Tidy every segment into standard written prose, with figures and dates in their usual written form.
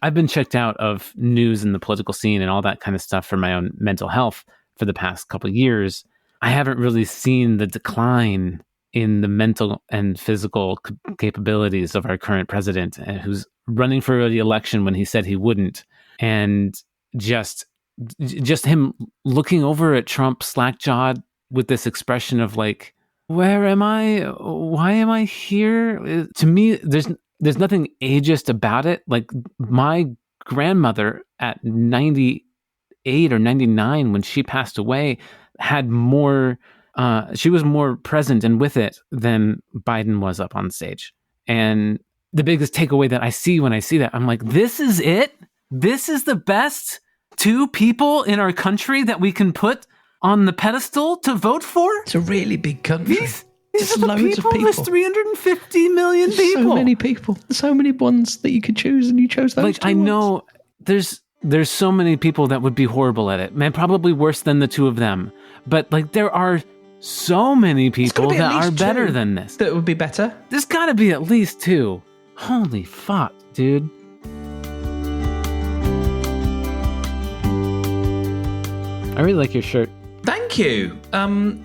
I've been checked out of news and the political scene and all that kind of stuff for my own mental health for the past couple of years. I haven't really seen the decline in the mental and physical capabilities of our current president, who's running for the election when he said he wouldn't. And just him looking over at Trump slack-jawed with this expression of like, where am I? Why am I here? To me, there's nothing ageist about it. Like my grandmother at 98 or 99 when she passed away had more, she was more present and with it than Biden was up on stage. And the biggest takeaway that I see when I see that, I'm like, this is it? This is the best two people in our country that we can put on the pedestal to vote for? It's a really big country. These are the loads of people. There's 350 million people. So many people. So many ones that you could choose, and you chose those like, two I know there's so many people that would be horrible at it. Man, probably worse than the two of them. But like, there are so many people that are better than this. That would be better? There's got to be at least two. Holy fuck, dude. I really like your shirt. Thank you.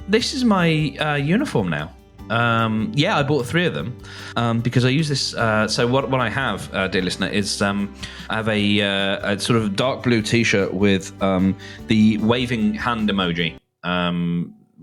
This is my uniform now. Yeah, I bought 3 of them because I use this. So what I have, dear listener, is I have a sort of dark blue T-shirt with the waving hand emoji,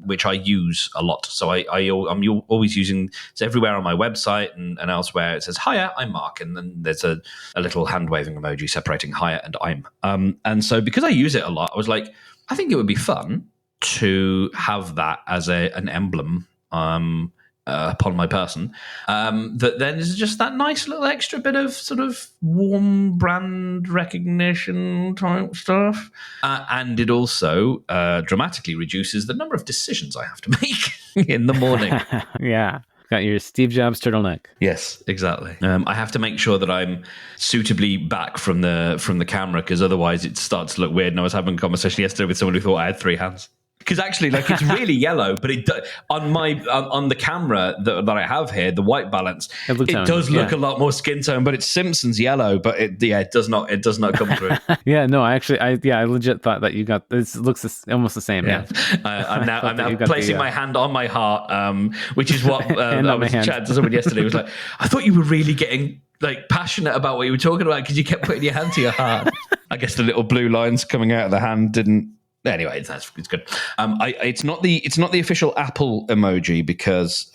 which I use a lot. So I'm always using. It's everywhere on my website and elsewhere. It says "Hiya, I'm Mark," and then there's a little hand waving emoji separating "Hiya" and "I'm." And so because I use it a lot, I was like, I think it would be fun to have that as an emblem upon my person, that then is just that nice little extra bit of sort of warm brand recognition type stuff, and it also dramatically reduces the number of decisions I have to make in the morning. Yeah. Got your Steve Jobs turtleneck. Yes, exactly. I have to make sure that I'm suitably back from the camera, because otherwise it starts to look weird. And I was having a conversation yesterday with someone who thought I had 3 hands. Because actually, like, it's really yellow, but it on the camera that I have here, the white balance, it does look a lot more skin tone. But it's Simpsons yellow, but it does not come through. Yeah, no, I legit thought that you got this. Looks almost the same. Yeah, I'm now placing my hand on my heart, which is what I was chatting to someone yesterday. Was like, I thought you were really getting like passionate about what you were talking about because you kept putting your hand to your heart. I guess the little blue lines coming out of the hand didn't. Anyway, it's good. It's not the official Apple emoji because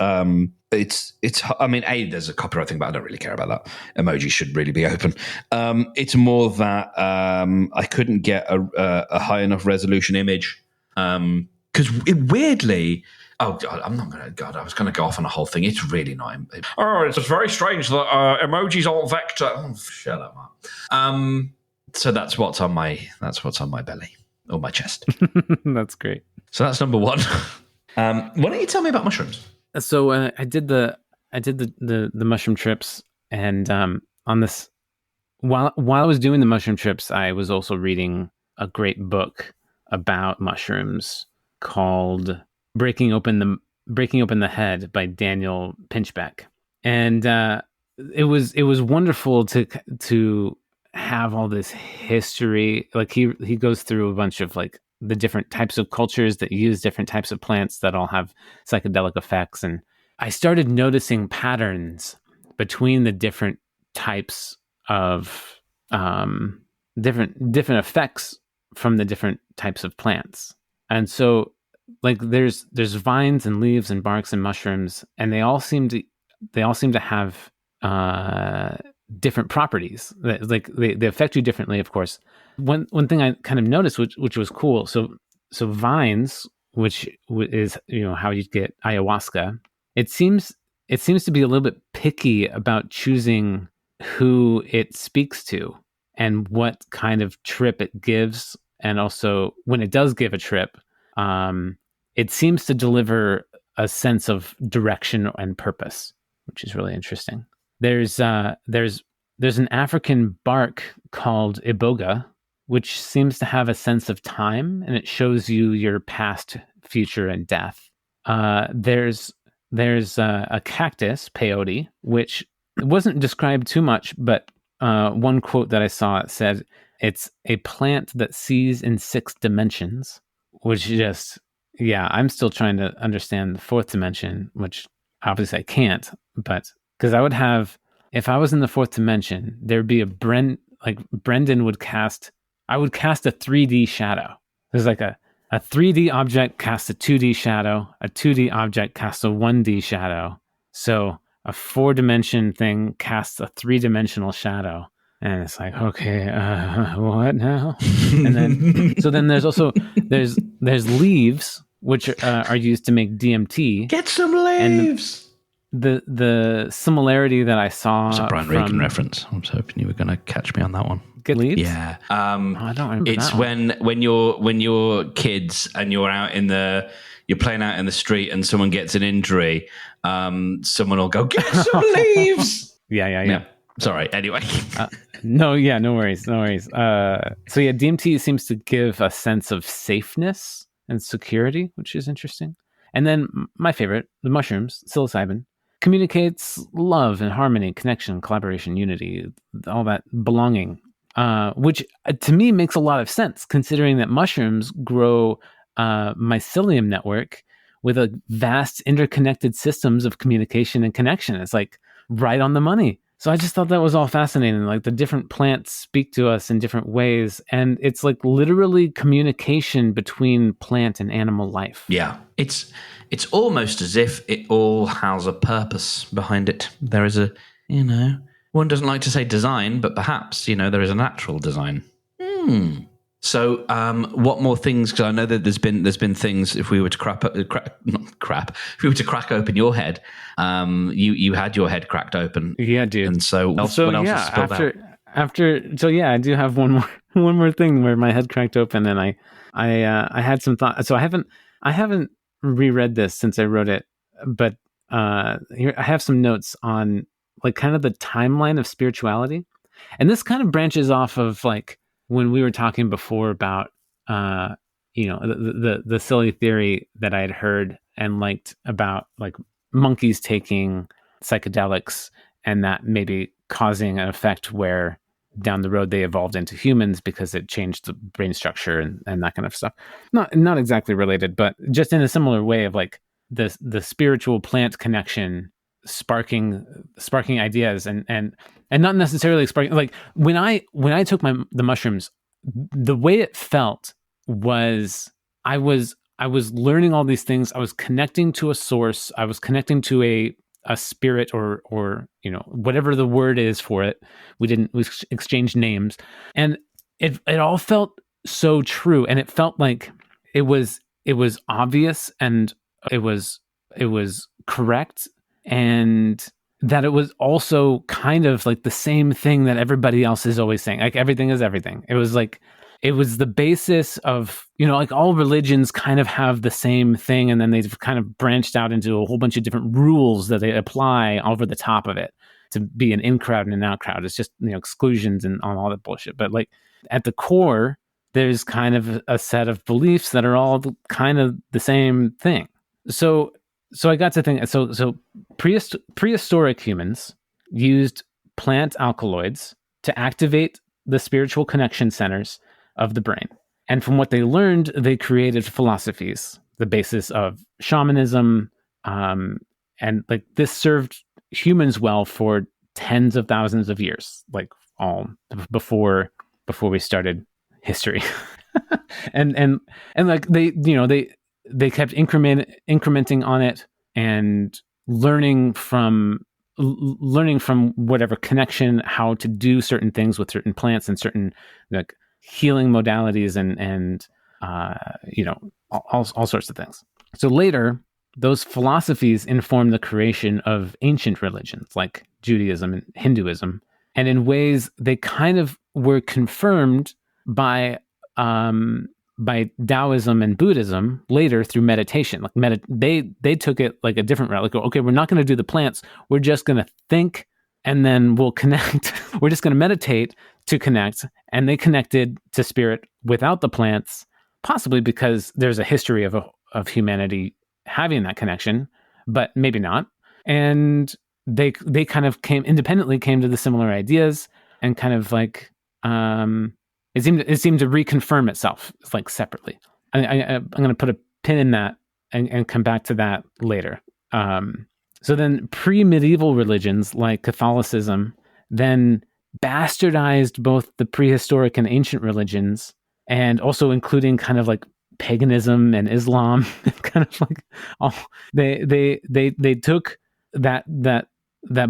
it's. I mean, there's a copyright thing, but I don't really care about that. Emoji should really be open. It's more that I couldn't get a high enough resolution image because weirdly. Oh God, I'm not gonna. God, I was gonna go off on a whole thing. It's really not. It's very strange that emojis aren't vector. Oh, shut up, Mark. So that's what's on my belly. Or my chest. That's great. So that's number 1. Why don't you tell me about mushrooms? So I did the mushroom trips, and on this while I was doing the mushroom trips, I was also reading a great book about mushrooms called "Breaking Open the Head" by Daniel Pinchbeck, and it was wonderful to have all this history. Like he goes through a bunch of like the different types of cultures that use different types of plants that all have psychedelic effects, and I started noticing patterns between the different types of different effects from the different types of plants. And so like there's vines and leaves and barks and mushrooms, and they all seem to have different properties. Like they affect you differently, of course. One thing I kind of noticed, which was cool. So vines, which is how you get ayahuasca. It seems to be a little bit picky about choosing who it speaks to and what kind of trip it gives, and also when it does give a trip, it seems to deliver a sense of direction and purpose, which is really interesting. There's an African bark called iboga, which seems to have a sense of time, and it shows you your past, future, and death. There's a cactus, peyote, which wasn't described too much, but one quote that I saw said, "It's a plant that sees in 6 dimensions," which just, yeah, I'm still trying to understand the 4th dimension, which obviously I can't, but because if I was in the 4th dimension, there'd be Brendan would I would cast a 3D shadow. There's like a 3D object casts a 2D shadow, a 2D object casts a 1D shadow. So a 4-dimension thing casts a 3-dimensional shadow. And it's like, okay, what now? And then, so then there's leaves, which are used to make DMT. Get some leaves. And the similarity that I saw, it's a Brian Regan reference. I was hoping you were going to catch me on that one. Get leaves? Yeah. I don't remember. It's that when you're kids and you're playing out in the street and someone gets an injury, someone will go, get some leaves. Yeah. Sorry. Anyway. No worries. So yeah, DMT seems to give a sense of safeness and security, which is interesting. And then my favorite, the mushrooms, psilocybin, communicates love and harmony, connection, collaboration, unity, all that belonging, which to me makes a lot of sense, considering that mushrooms grow mycelium network with a vast interconnected systems of communication and connection. It's like right on the money. So I just thought that was all fascinating. Like the different plants speak to us in different ways. And it's like literally communication between plant and animal life. Yeah. It's almost as if it all has a purpose behind it. There is one doesn't like to say design, but perhaps, there is a natural design. So, what more things? Because I know that there's been things. If we were to if we were to crack open your head, you had your head cracked open. Yeah, dude. And so, what else is spilled out? I do have one more thing where my head cracked open, and I had some thought. So I haven't reread this since I wrote it, but here I have some notes on like kind of the timeline of spirituality, and this kind of branches off of like when we were talking before about the silly theory that I had heard and liked about like monkeys taking psychedelics and that maybe causing an effect where down the road they evolved into humans because it changed the brain structure and that kind of stuff. Not exactly related, but just in a similar way of like the spiritual plant connection sparking ideas and not necessarily sparking, like when I took the mushrooms, the way it felt was I was learning all these things. I was connecting to a source. I was connecting to a spirit or whatever the word is for it. We exchanged names, and it all felt so true, and it felt like it was obvious, and it was correct, and that it was also kind of like the same thing that everybody else is always saying, like everything is everything. It was like, it was the basis of, like all religions kind of have the same thing. And then they've kind of branched out into a whole bunch of different rules that they apply over the top of it to be an in crowd and an out crowd. It's just, exclusions and all that bullshit. But like at the core, there's kind of a set of beliefs that are all kind of the same thing. So I got to think, so prehistoric humans used plant alkaloids to activate the spiritual connection centers of the brain. And from what they learned, they created philosophies, the basis of shamanism. And like this served humans well for tens of thousands of years, like all before we started history. and like they kept incrementing on it and learning from whatever connection, how to do certain things with certain plants and certain like healing modalities and all sorts of things. So later, those philosophies informed the creation of ancient religions like Judaism and Hinduism, and in ways they kind of were confirmed by Taoism and Buddhism later through meditation. Like they took it like a different route. Like, okay, we're not going to do the plants. We're just going to think, and then we'll connect. We're just going to meditate to connect. And they connected to spirit without the plants, possibly because there's a history of humanity having that connection, but maybe not. And they kind of came to the similar ideas. and kind of like it seemed to reconfirm itself like separately. I'm going to put a pin in that and come back to that later. So then pre-medieval religions like Catholicism then bastardized both the prehistoric and ancient religions, and also including kind of like paganism and Islam. Kind of like all they took that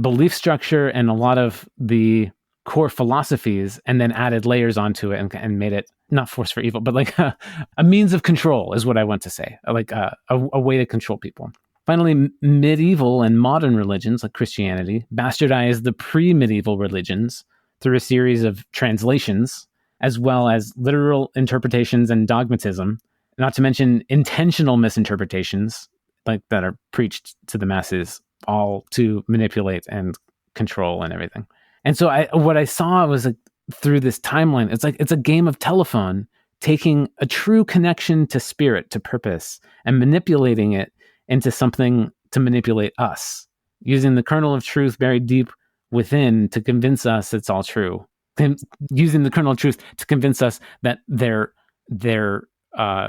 belief structure and a lot of the core philosophies and then added layers onto it and made it not force for evil, but like a means of control is what I want to say, like a way to control people. Finally, medieval and modern religions like Christianity bastardized the pre-medieval religions through a series of translations, as well as literal interpretations and dogmatism, not to mention intentional misinterpretations like that are preached to the masses, all to manipulate and control and everything. And so what I saw was like through this timeline, it's a game of telephone, taking a true connection to spirit, to purpose, and manipulating it into something to manipulate us, using the kernel of truth buried deep within to convince us it's all true. Using the kernel of truth to convince us that their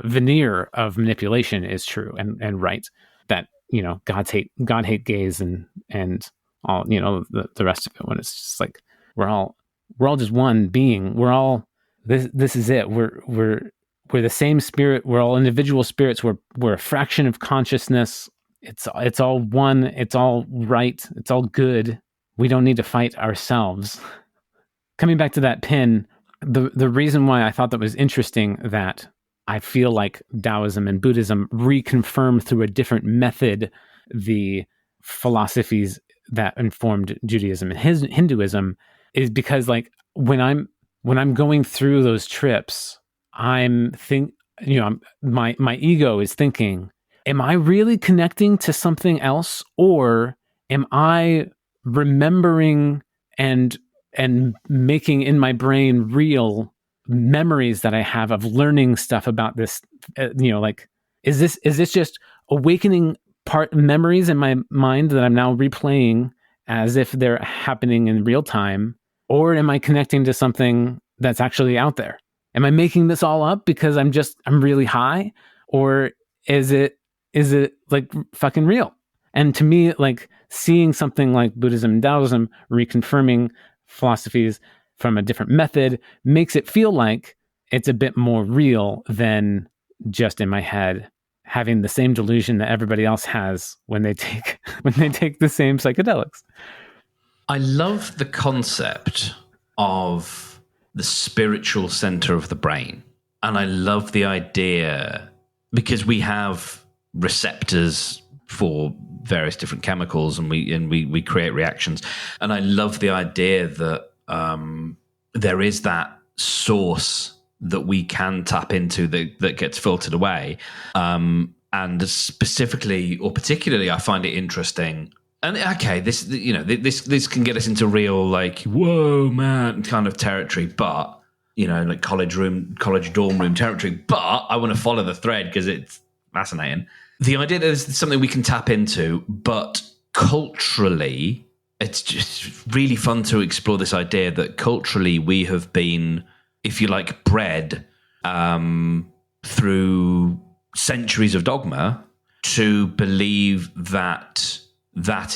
veneer of manipulation is true and right. That God hate gays and all the rest of it. When it's just like we're all just one being. We're all this is it. We're the same spirit. We're all individual spirits. We're a fraction of consciousness. It's all one. It's all right. It's all good. We don't need to fight ourselves. Coming back to that pin, the reason why I thought that was interesting, that I feel like Taoism and Buddhism reconfirm through a different method the philosophies that informed Judaism and Hinduism, is because like when I'm going through those trips, my ego is thinking, am I really connecting to something else, or am I remembering and making in my brain real memories that I have of learning stuff about this? Like, is this just awakening part memories in my mind that I'm now replaying as if they're happening in real time, or am I connecting to something that's actually out there? Am I making this all up because I'm really high, or is it like fucking real? And to me, like seeing something like Buddhism and Taoism reconfirming philosophies from a different method makes it feel like it's a bit more real than just in my head, having the same delusion that everybody else has when they take the same psychedelics. I love the concept of the spiritual center of the brain. And I love the idea, because we have receptors for various different chemicals and we create reactions. And I love the idea that there is that source that we can tap into that gets filtered away. And specifically or particularly, I find it interesting. And okay, this can get us into real like, whoa, man, kind of territory, but like college dorm room territory. But I want to follow the thread because it's fascinating. The idea that there's something we can tap into, but culturally, it's just really fun to explore this idea that culturally we have been, if you like, bred through centuries of dogma to believe that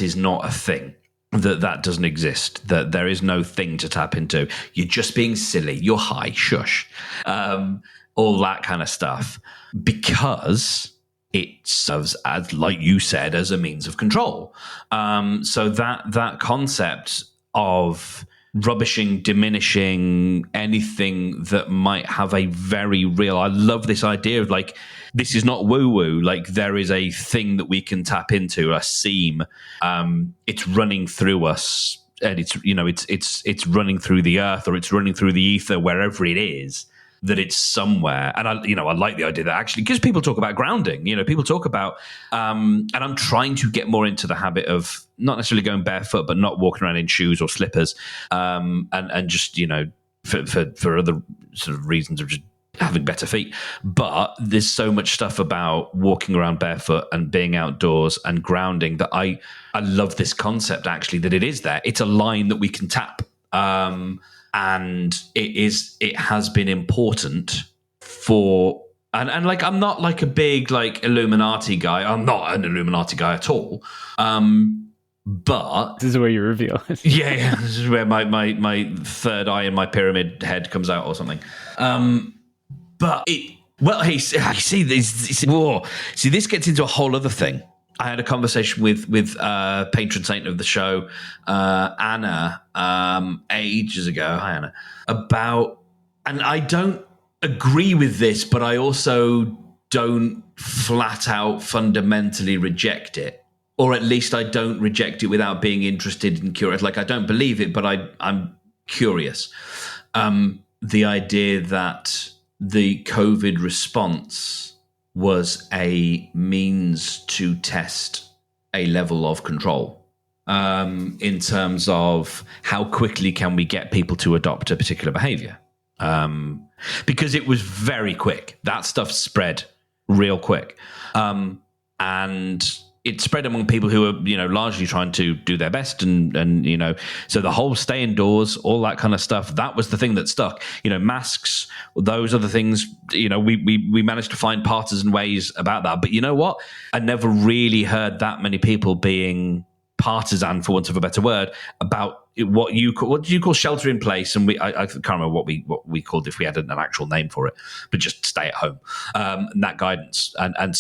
is not a thing, that doesn't exist, that there is no thing to tap into. You're just being silly. You're high. Shush. All that kind of stuff. Because it serves as, like you said, as a means of control. So that concept of rubbishing, diminishing anything that might have a very real... I love this idea of like, this is not woo-woo. Like there is a thing that we can tap into, a seam. It's running through us, and it's running through the earth, or it's running through the ether, wherever it is, that it's somewhere. And I like the idea that actually, because people talk about grounding, people talk about, and I'm trying to get more into the habit of not necessarily going barefoot, but not walking around in shoes or slippers, and just, for other sort of reasons of just having better feet. But there's so much stuff about walking around barefoot and being outdoors and grounding that I love this concept, actually, that it is there. It's a line that we can tap. and it has been important for. And like, I'm not like a big like Illuminati guy. I'm not an Illuminati guy at all. But this is where you reveal it. yeah, this is where my third eye in my pyramid head comes out or something. But hey, see this. Whoa, see, this gets into a whole other thing. I had a conversation with patron saint of the show, Anna, ages ago. Hi, Anna. About, and I don't agree with this, but I also don't flat out fundamentally reject it, or at least I don't reject it without being interested and curious. Like, I don't believe it, but I'm curious. The idea that the COVID response was a means to test a level of control in terms of how quickly can we get people to adopt a particular behavior. Because it was very quick. That stuff spread real quick. And it spread among people who are, largely trying to do their best. And so the whole stay indoors, all that kind of stuff, that was the thing that stuck. Masks, those are the things, we managed to find partisan ways about that. But you know what? I never really heard that many people being partisan, for want of a better word, about what do you call shelter in place? And I can't remember what we called, if we had an actual name for it, but just stay at home. And that guidance and not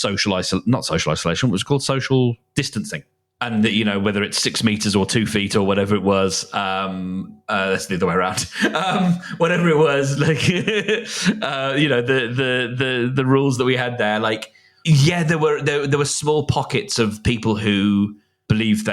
social isolation, it was called social distancing. And whether it's 6 meters or 2 feet or whatever it was, that's the other way around. Whatever it was, like the rules that we had there, like, yeah, there were small pockets of people who believed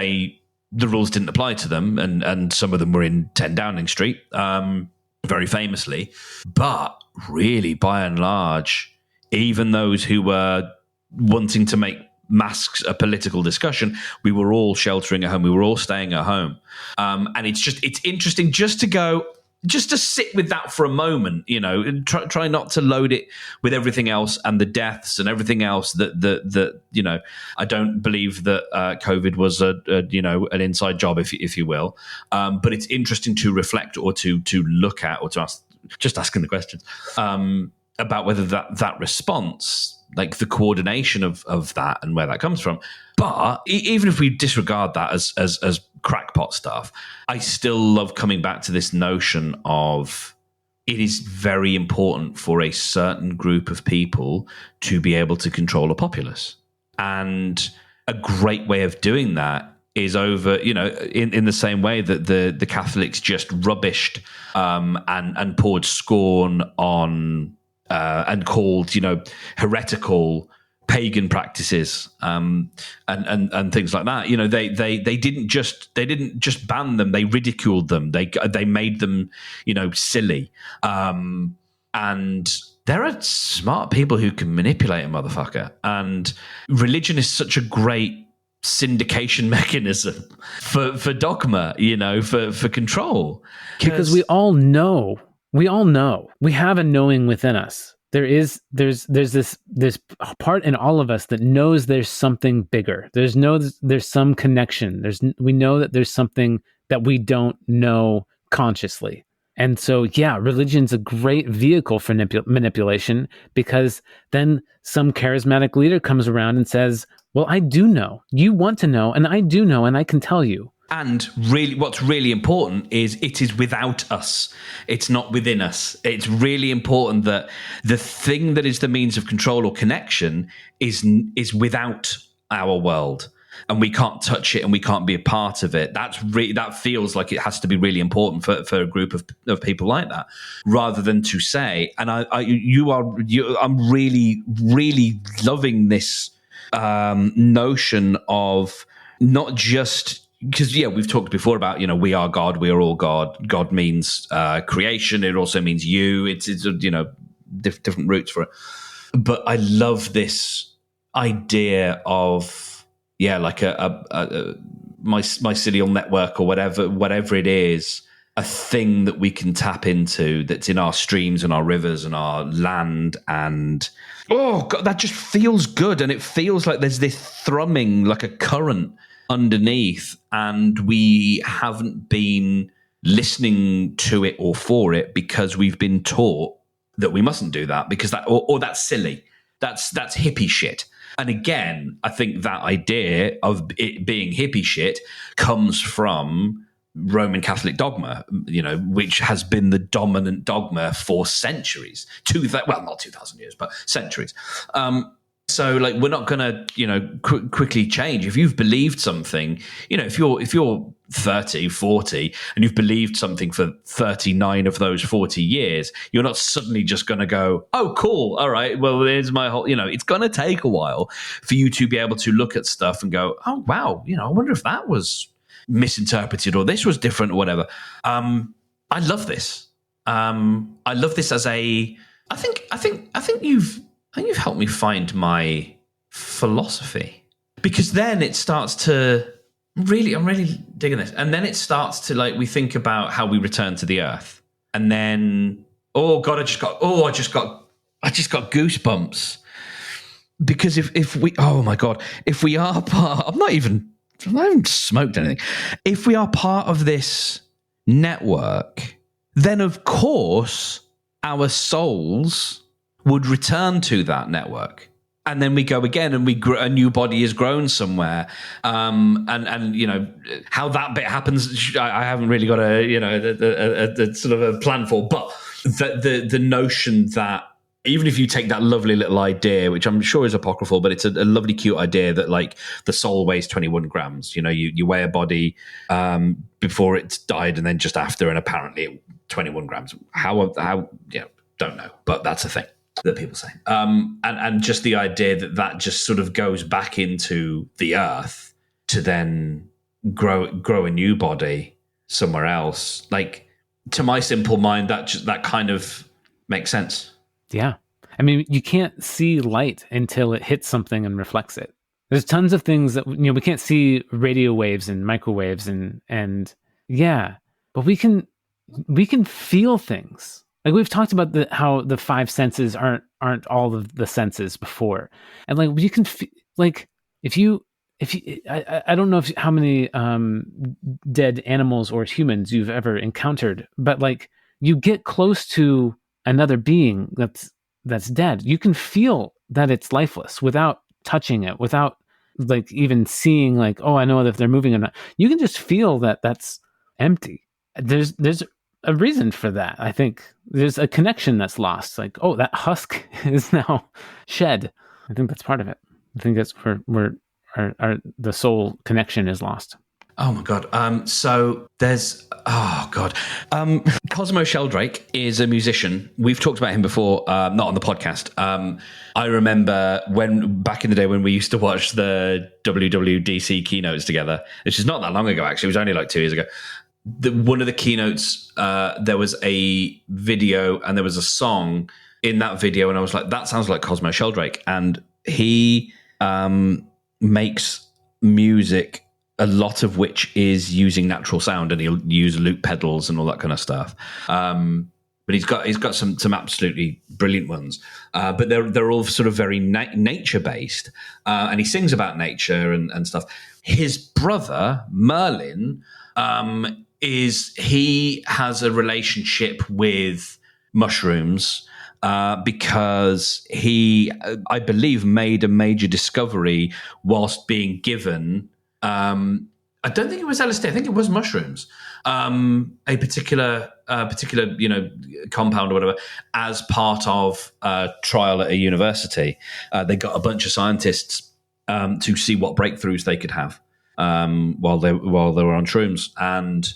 the rules didn't apply to them, and some of them were in 10 Downing Street, very famously. But really, by and large, even those who were wanting to make masks a political discussion, we were all sheltering at home. We were all staying at home. And it's interesting just to sit with that for a moment, and try not to load it with everything else and the deaths and everything else that I don't believe that COVID was an inside job, if you will. But it's interesting to reflect or to look at, or to ask, just asking the questions about whether that response, like the coordination of that and where that comes from. But even if we disregard that as crackpot stuff, I still love coming back to this notion of it is very important for a certain group of people to be able to control a populace. And a great way of doing that is over, in the same way that the Catholics just rubbished and poured scorn on and called, heretical pagan practices and things like that. They didn't just ban them; they ridiculed them. They made them, silly. And there are smart people who can manipulate a motherfucker. And religion is such a great syndication mechanism for dogma, for control. Because we all know, we have a knowing within us. There's this part in all of us that knows there's something bigger. There's some connection. We know that there's something that we don't know consciously. And so, yeah, religion's a great vehicle for manipulation, because then some charismatic leader comes around and says, well, I do know. You want to know, and I do know, and I can tell you. And really, what's really important is it is without us. It's not within us. It's really important that the thing that is the means of control or connection is without our world, and we can't touch it and we can't be a part of it. That feels like it has to be really important for a group of people like that, rather than to say, and I'm really, really loving this notion of not just, because, yeah, we've talked before about, we are God, we are all God. God means creation. It also means you. It's different roots for it. But I love this idea of, yeah, like a mycelial network or whatever it is, a thing that we can tap into that's in our streams and our rivers and our land. And oh God, that just feels good. And it feels like there's this thrumming, like a current underneath, and we haven't been listening to it or for it because we've been taught that we mustn't do that because that or that's silly. That's hippie shit. And again, I think that idea of it being hippie shit comes from Roman Catholic dogma, which has been the dominant dogma for centuries. Not 2,000 years, but centuries. So, like, we're not going to, quickly change. If you've believed something, if you're 30, 40, and you've believed something for 39 of those 40 years, you're not suddenly just going to go, oh, cool. All right. Well, there's my whole, it's going to take a while for you to be able to look at stuff and go, oh, wow. I wonder if that was misinterpreted or this was different or whatever. I love this. I love this as I think you've helped me find my philosophy, because then it starts to I'm really digging this. And then it starts to, like, we think about how we return to the earth, and then, oh God, I just got goosebumps, because if we, oh my God, if we are part, I haven't smoked anything. If we are part of this network, then of course our souls would return to that network, and then we go again, and a new body is grown somewhere. And how that bit happens, I haven't really got a sort of a plan for. But the notion that even if you take that lovely little idea, which I'm sure is apocryphal, but it's a lovely, cute idea that, like, the soul weighs 21 grams. You weigh a body before it's died, and then just after, and apparently 21 grams. How don't know, but that's a thing that people say. And just the idea that just sort of goes back into the earth to then grow a new body somewhere else. Like, to my simple mind, that kind of makes sense. Yeah. I mean, you can't see light until it hits something and reflects it. There's tons of things that, we can't see radio waves and microwaves and yeah, but we can feel things. Like, we've talked about how the five senses aren't all of the senses before. And, like, you can like, if you I don't know how many dead animals or humans you've ever encountered, but, like, you get close to another being that's dead, you can feel that it's lifeless without touching it, without, like, even seeing, like, oh, I know if they're moving or not. You can just feel that that's empty. There's a reason for that. I think there's a connection that's lost. Like, oh, that husk is now shed. I think that's part of it. I think that's where the soul connection is lost. Oh my God. So there's, oh God. Cosmo Sheldrake is a musician. We've talked about him before, not on the podcast. I remember back in the day when we used to watch the WWDC keynotes together, which is not that long ago, actually. It was only like 2 years ago. One of the keynotes, there was a video and there was a song in that video, and I was like, that sounds like Cosmo Sheldrake. And he makes music, a lot of which is using natural sound, and he'll use loop pedals and all that kind of stuff. But he's got some absolutely brilliant ones. But they're all sort of very nature based, and he sings about nature and stuff. His brother Merlin he has a relationship with mushrooms because he, I believe, made a major discovery whilst being given. I don't think it was LSD. I think it was mushrooms. A particular compound or whatever, as part of a trial at a university. They got a bunch of scientists to see what breakthroughs they could have while they were on shrooms. And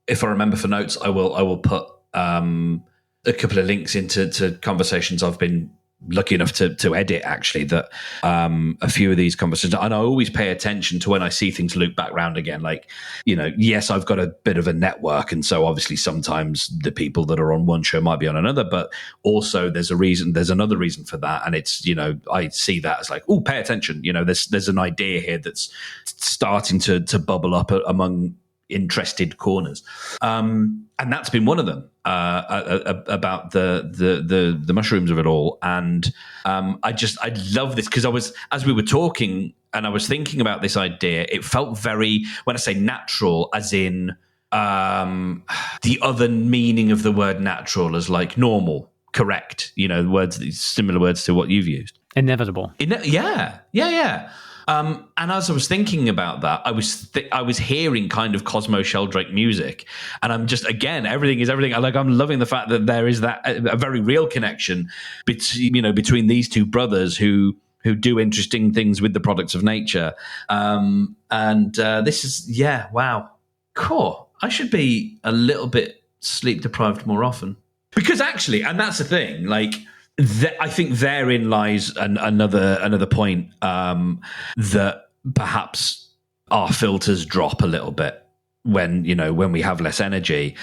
if I remember for notes, I will put a couple of links into conversations I've been lucky enough to edit, actually, that a few of these conversations, and I always pay attention to when I see things loop back round again. Like, yes, I've got a bit of a network, and so obviously sometimes the people that are on one show might be on another, but also there's another reason for that, and it's, I see that as like, oh, pay attention, there's an idea here that's starting to bubble up among interested corners, and that's been one of them, about the mushrooms of it all. And I love this, because as we were talking and I was thinking about this idea, it felt very, when I say natural, as in the other meaning of the word natural as like normal, correct, words, similar words to what you've used. Inevitable. Yeah. And as I was thinking about that, I was hearing kind of Cosmo Sheldrake music, and I'm just, again, everything is everything. Like, I'm loving the fact that there is that a very real connection between these two brothers who do interesting things with the products of nature. And this is, wow, cool. I should be a little bit sleep deprived more often, because actually, and that's the thing, like, I think therein lies another point, that perhaps our filters drop a little bit when we have less energy,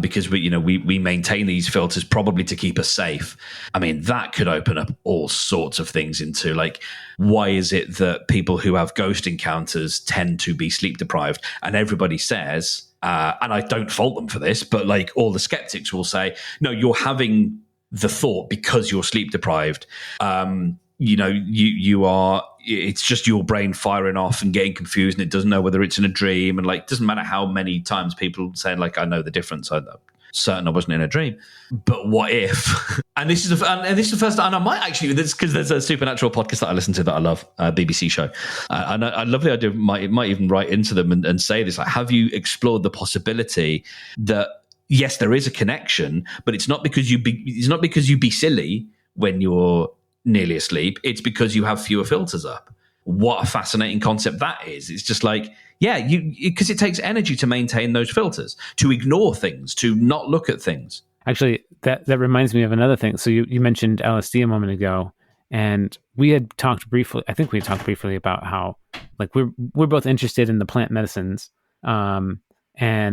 because we maintain these filters probably to keep us safe. I mean, that could open up all sorts of things into, like, why is it that people who have ghost encounters tend to be sleep deprived? And everybody says, and I don't fault them for this, but like all the skeptics will say, no, you're having the thought because you're sleep deprived. You are, it's just your brain firing off and getting confused, and it doesn't know whether it's in a dream. And like, it doesn't matter how many times people say, like, I know the difference, I'm certain I wasn't in a dream. But what if? And this is the first time, and I might actually, because there's a supernatural podcast that I listen to that I love, BBC show, and I love the idea. Might even write into them and say this, like, have you explored the possibility that, yes, there is a connection, but it's not because you be silly when you're nearly asleep. It's because you have fewer filters up. What a fascinating concept that is. It's just like, because it takes energy to maintain those filters, to ignore things, to not look at things. Actually, that reminds me of another thing. So you mentioned LSD a moment ago, and we had talked briefly. I think we had talked briefly about how, like, we're both interested in the plant medicines. And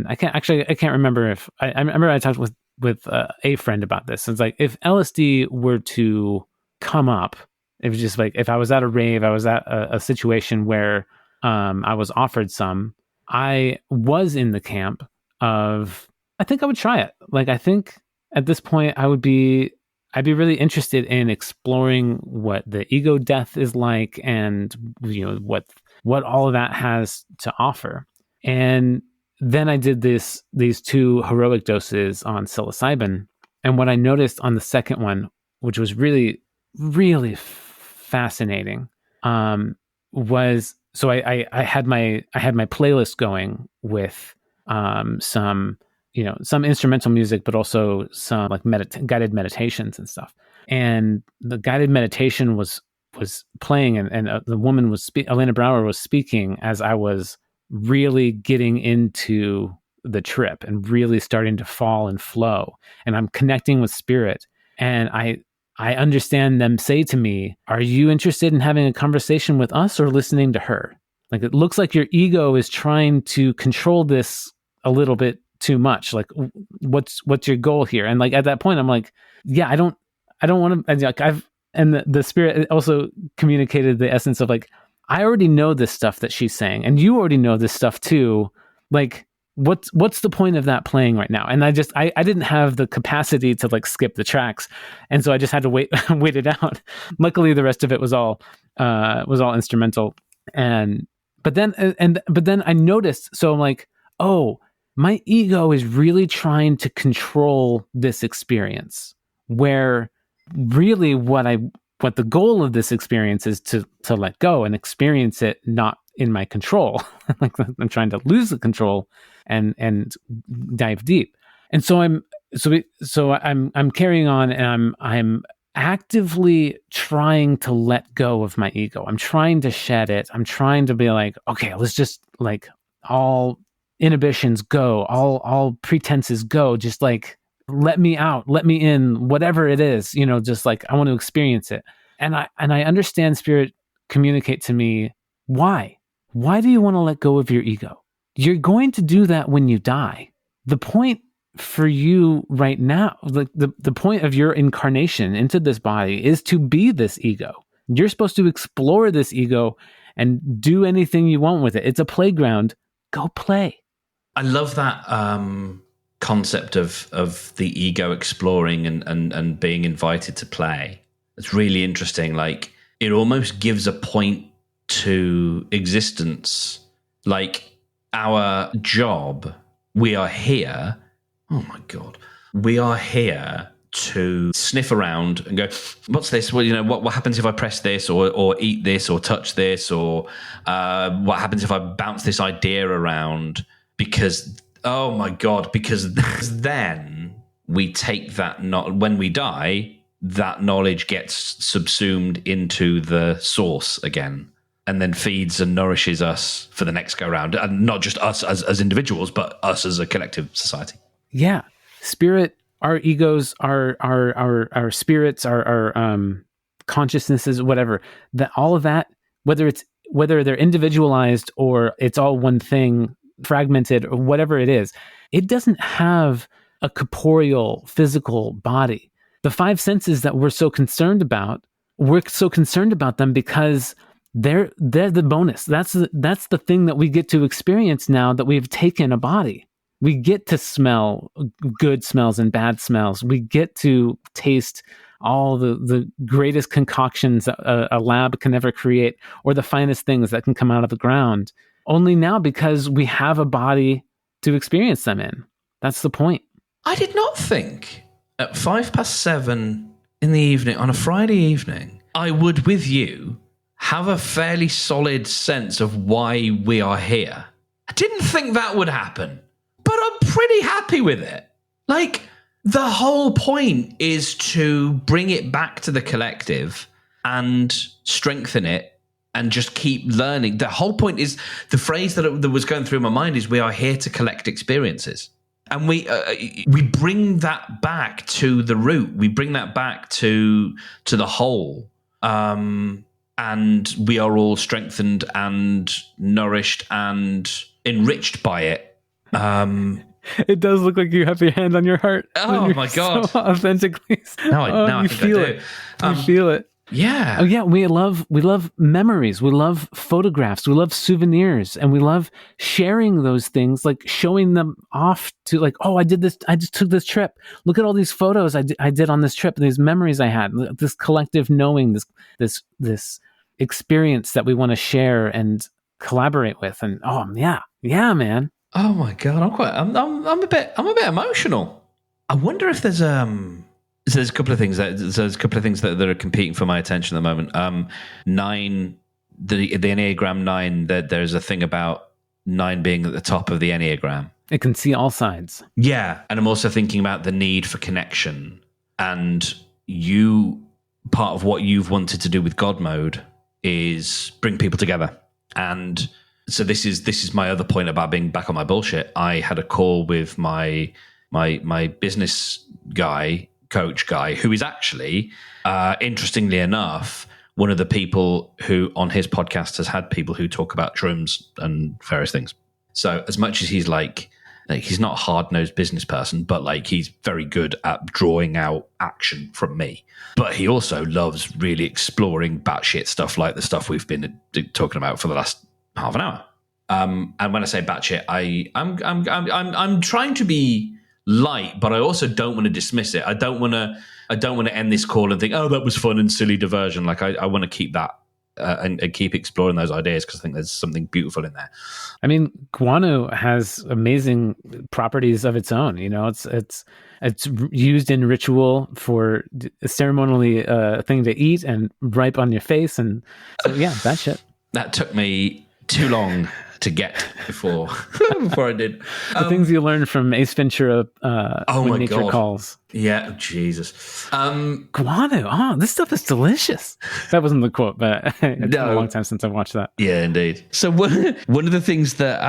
I can't remember if I remember I talked with a friend about this. It's like, if LSD were to come up, it was just like, if I was at a rave, I was at a situation where I was offered some, I was in the camp of, I think I would try it. Like, I think at this point I'd be really interested in exploring what the ego death is like, and what all of that has to offer. And then I did these 2 heroic doses on psilocybin. And what I noticed on the second one, which was really, really fascinating, was, so I had my playlist going with some instrumental music, but also some like guided meditations and stuff. And the guided meditation was playing, and the woman was Elena Brower was speaking as I was really getting into the trip and really starting to fall and flow, and I'm connecting with spirit. And I understand them say to me, are you interested in having a conversation with us or listening to her? Like, it looks like your ego is trying to control this a little bit too much. Like, what's your goal here? And like, at that point, I'm like, I don't want to, like, and the spirit also communicated the essence of, like, I already know this stuff that she's saying, and you already know this stuff too. Like, what's the point of that playing right now? And I didn't have the capacity to, like, skip the tracks, and so I just had to wait it out. Luckily, the rest of it was all instrumental. But then I noticed. So I'm like, oh, my ego is really trying to control this experience, where really what the goal of this experience is to let go and experience it not in my control. Like, I'm trying to lose the control and dive deep. And so I'm carrying on, and I'm actively trying to let go of my ego. I'm trying to shed it. I'm trying to be like, okay, let's just, like, all inhibitions go, all pretenses go, just, like, let me out, let me in, whatever it is, just, like, I want to experience it. And I understand spirit communicate to me, why do you want to let go of your ego? You're going to do that when you die. The point for you right now, like, the point of your incarnation into this body is to be this ego. You're supposed to explore this ego and do anything you want with it. It's a playground. Go play. I love that concept of the ego exploring and being invited to play. It's really interesting. Like, it almost gives a point to existence. Like, our job We are here. Oh my God. We are here to sniff around and go, what's this? Well, what happens if I press this or eat this or touch this, or what happens if I bounce this idea around? Because, oh my God, because then we take that, when we die, that knowledge gets subsumed into the source again, and then feeds and nourishes us for the next go round. And not just us as individuals, but us as a collective society. Yeah. Spirit, our egos, our spirits, our consciousnesses, whatever, that all of that, whether they're individualized or it's all one thing, fragmented or whatever it is, it doesn't have a corporeal physical body. The five senses that we're so concerned about them because they're the bonus. That's the thing that we get to experience now that we've taken a body. We get to smell good smells and bad smells. We get to taste all the greatest concoctions a lab can ever create, or the finest things that can come out of the ground. Only now because we have a body to experience them in. That's the point. I did not think at 7:05 in the evening, on a Friday evening, I would, with you, have a fairly solid sense of why we are here. I didn't think that would happen. But I'm pretty happy with it. Like, the whole point is to bring it back to the collective and strengthen it and just keep learning. The whole point is, the phrase that was going through my mind is, we are here to collect experiences. And we bring that back to the root. We bring that back to the whole. And we are all strengthened and nourished and enriched by it. It does look like you have your hand on your heart. Oh my God! So authentically, now I feel it. You feel it. Yeah. Oh yeah. We love memories. We love photographs. We love souvenirs, and we love sharing those things, like showing them off to, like, oh, I did this. I just took this trip. Look at all these photos I did on this trip. These memories I had. This collective knowing. This experience that we want to share and collaborate with. And yeah, man. Oh my God, I'm a bit emotional. I wonder if there's a couple of things that are competing for my attention at the moment. 9, the Enneagram 9. That there's a thing about 9 being at the top of the Enneagram. It can see all sides. Yeah, and I'm also thinking about the need for connection. And part of what you've wanted to do with God Mode is bring people together. And so this is my other point about being back on my bullshit. I had a call with my business coach guy, who is actually, interestingly enough, one of the people who on his podcast has had people who talk about shrooms and various things. So as much as he's like he's not a hard-nosed business person, but like he's very good at drawing out action from me. But he also loves really exploring batshit stuff, like the stuff we've been talking about for the last half an hour. And when I say batshit, I'm trying to be light, but I also don't want to dismiss it. I don't want to end this call and think, oh, that was fun and silly diversion. Like I want to keep that and keep exploring those ideas, because I think there's something beautiful in there. I mean, guano has amazing properties of its own. You know, it's used in ritual for a ceremonially thing to eat and ripe on your face, and so yeah, that shit. That took me too long to get before I did. The things you learn from Ace Ventura when nature God. Calls. Yeah, Jesus. Guano. This stuff is delicious. That wasn't the quote, but it's been a long time since I've watched that. Yeah, indeed. So one of the things that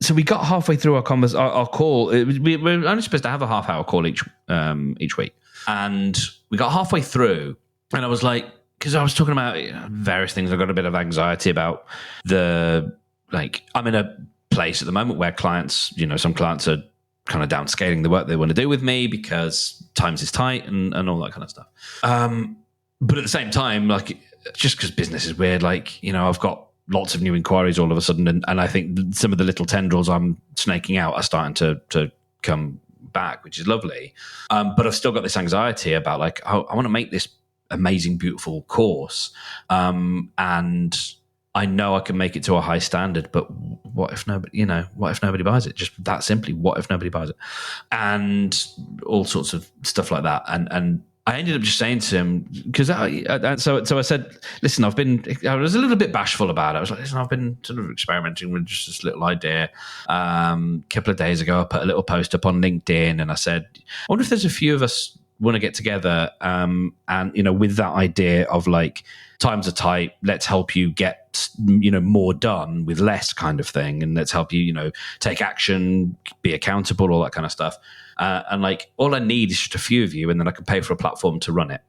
so we got halfway through our call. We're only supposed to have a half-hour call each week, and we got halfway through, and I was like, because I was talking about various things. I've got a bit of anxiety about I'm in a place at the moment where clients, some clients are kind of downscaling the work they want to do with me because times is tight and all that kind of stuff. But at the same time, just because business is weird, I've got lots of new inquiries all of a sudden. And I think some of the little tendrils I'm snaking out are starting to come back, which is lovely. But I've still got this anxiety about I want to make this amazing, beautiful course. And I know I can make it to a high standard, but what if nobody, what if nobody buys it? Just that simply, what if nobody buys it? And all sorts of stuff like that. And I ended up just saying to him, because so I said, listen, I was a little bit bashful about it. I was like, listen, I've been sort of experimenting with just this little idea. A couple of days ago, I put a little post up on LinkedIn, and I said, I wonder if there's a few of us want to get together, and with that idea of like, times are tight, let's help you get more done with less, kind of thing, and let's help you take action, be accountable, all that kind of stuff. And like, all I need is just a few of you, and then I can pay for a platform to run it.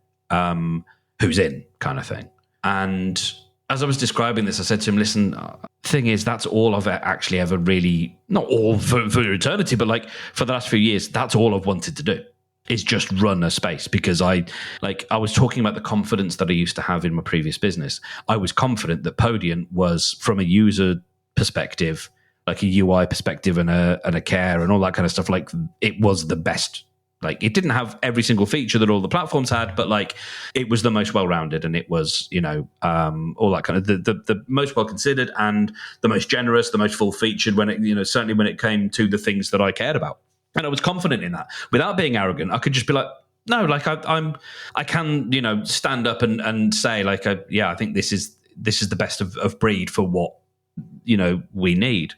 Who's in, kind of thing. And as I was describing this, I said to him, listen, thing is, that's all I've actually ever really, not all for eternity, but like for the last few years, that's all I've wanted to do, is just run a space. Because I was talking about the confidence that I used to have in my previous business. I was confident that Podium was, from a user perspective, like a UI perspective and a care and all that kind of stuff, like it was the best. Like, it didn't have every single feature that all the platforms had, but like it was the most well-rounded, and it was, all that kind of the most well-considered and the most generous, the most full-featured when it, certainly when it came to the things that I cared about. And I was confident in that. Without being arrogant, I could just be like, no, like I can, stand up and say like, I think this is the best of breed for what, we need.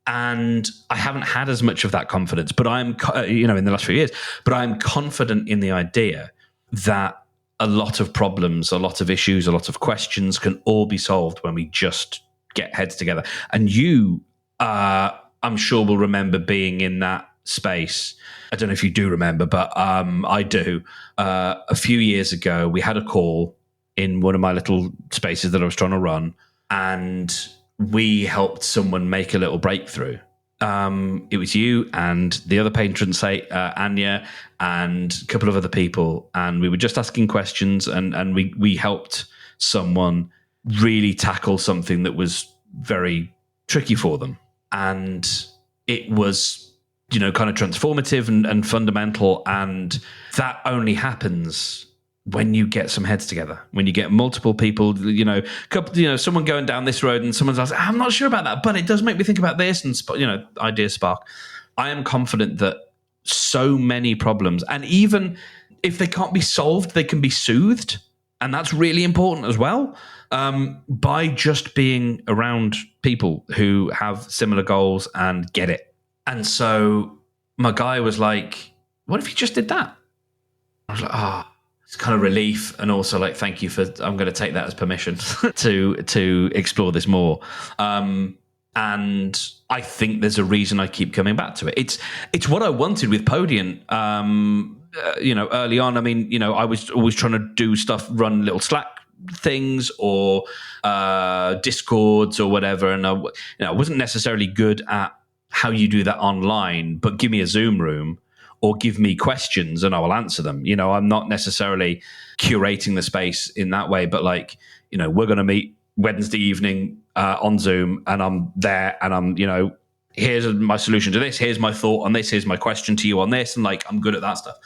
And I haven't had as much of that confidence, but I'm, in the last few years, but I'm confident in the idea that a lot of problems, a lot of issues, a lot of questions can all be solved when we just get heads together. And you, I'm sure, will remember being in that space. I don't know if you do remember, but I do. A few years ago, we had a call in one of my little spaces that I was trying to run, and we helped someone make a little breakthrough. It was you and the other patron, Anya, and a couple of other people, and we were just asking questions, and we helped someone really tackle something that was very tricky for them. And it was kind of transformative and fundamental. And that only happens when you get some heads together, when you get multiple people, someone going down this road and someone's like, I'm not sure about that, but it does make me think about this, and ideas spark. I am confident that so many problems, and even if they can't be solved, they can be soothed. And that's really important as well, by just being around people who have similar goals and get it. And so my guy was like, what if you just did that? I was like, it's kind of relief, and also like, thank you I'm going to take that as permission to explore this more. And I think there's a reason I keep coming back to it. It's what I wanted with Podium. Early on, I mean, I was always trying to do stuff, run little Slack things or Discords or whatever, and I wasn't necessarily good at how you do that online, but give me a Zoom room or give me questions and I will answer them. I'm not necessarily curating the space in that way, but like, we're going to meet Wednesday evening on Zoom, and I'm there, and I'm, here's my solution to this, here's my thought on this, here's my question to you on this, and like, I'm good at that stuff.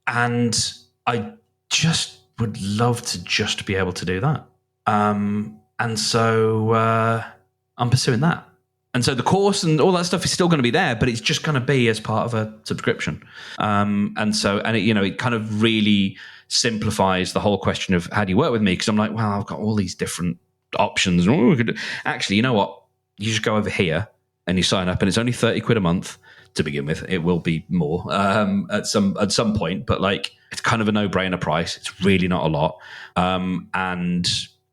And I just would love to just be able to do that. And so I'm pursuing that. And so the course and all that stuff is still going to be there, but it's just going to be as part of a subscription. And it kind of really simplifies the whole question of how do you work with me? Because I'm like, well, I've got all these different options. Actually, you know what? You just go over here and you sign up, and it's only 30 quid a month to begin with. It will be more at some point, but like, it's kind of a no-brainer price. It's really not a lot. And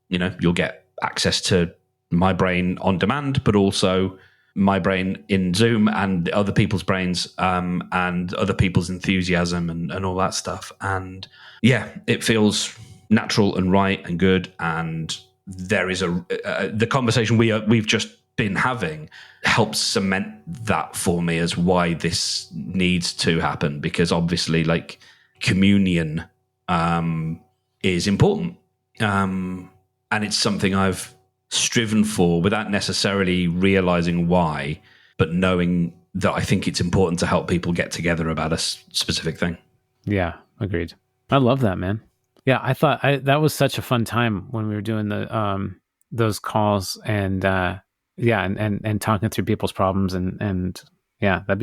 you'll get access to my brain on demand, but also my brain in Zoom and other people's brains, and other people's enthusiasm and all that stuff. And yeah, it feels natural and right and good. And there is the conversation we've just been having helps cement that for me as why this needs to happen, because obviously like communion is important. And it's something I've striven for without necessarily realizing why, but knowing that I think it's important to help people get together about a specific thing. Yeah, agreed. I love that, man. Yeah, I thought that was such a fun time when we were doing the those calls and and talking through people's problems and yeah, I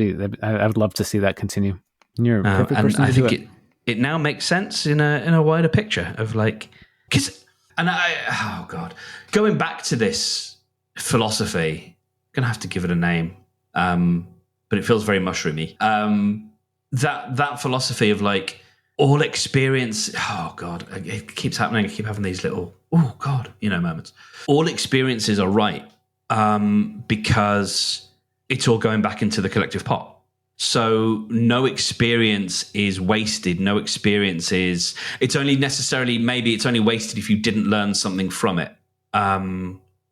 would love to see that continue. You're a perfect person to do it. It now makes sense in a wider picture of like, going back to this philosophy, gonna have to give it a name, but it feels very mushroomy. That philosophy of like all experience. Oh God, it keeps happening. I keep having these little moments. All experiences are right because it's all going back into the collective pot. So no experience is wasted. No experience is. It's only wasted if you didn't learn something from it.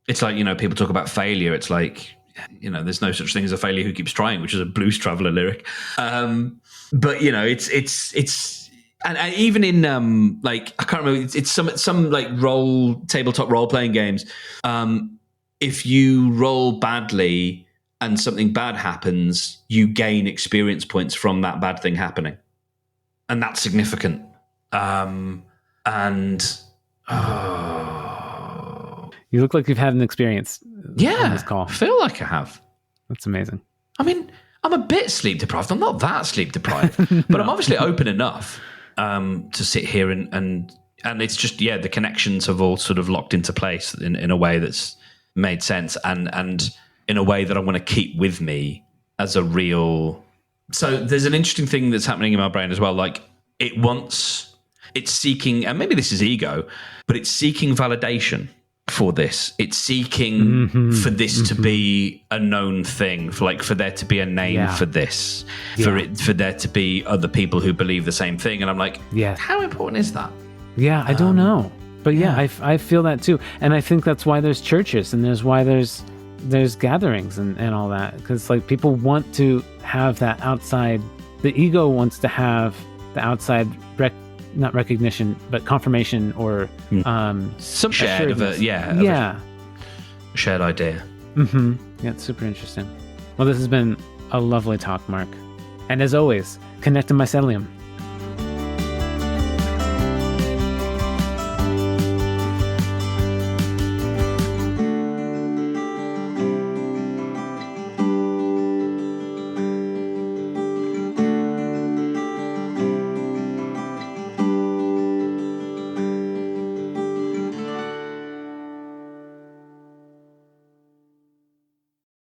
It's like, people talk about failure. It's like, there's no such thing as a failure who keeps trying, which is a Blues Traveler lyric. But it's and even in I can't remember. It's some like tabletop role playing games. If you roll badly and something bad happens, you gain experience points from that bad thing happening, and that's significant. You look like you've had an experience. On this call. I feel like I have. That's amazing. I mean, I'm a bit sleep deprived. I'm not that sleep deprived, but I'm obviously open enough to sit here and it's just the connections have all sort of locked into place in a way that's made sense and in a way that I want to keep with me as a real. So there's an interesting thing that's happening in my brain as well. Like it's seeking, and maybe this is ego, but it's seeking validation for this. It's seeking for this to be a known thing, for there to be a name for this, for there to be other people who believe the same thing. And I'm like, how important is that? Yeah, I don't know. But I feel that too. And I think that's why there's churches and there's why there's gatherings and all that, because like people want to have that outside. The ego wants to have the outside not recognition but confirmation or some shared of a shared idea. It's super interesting. Well, this has been a lovely talk, Mark, and as always, connect to mycelium.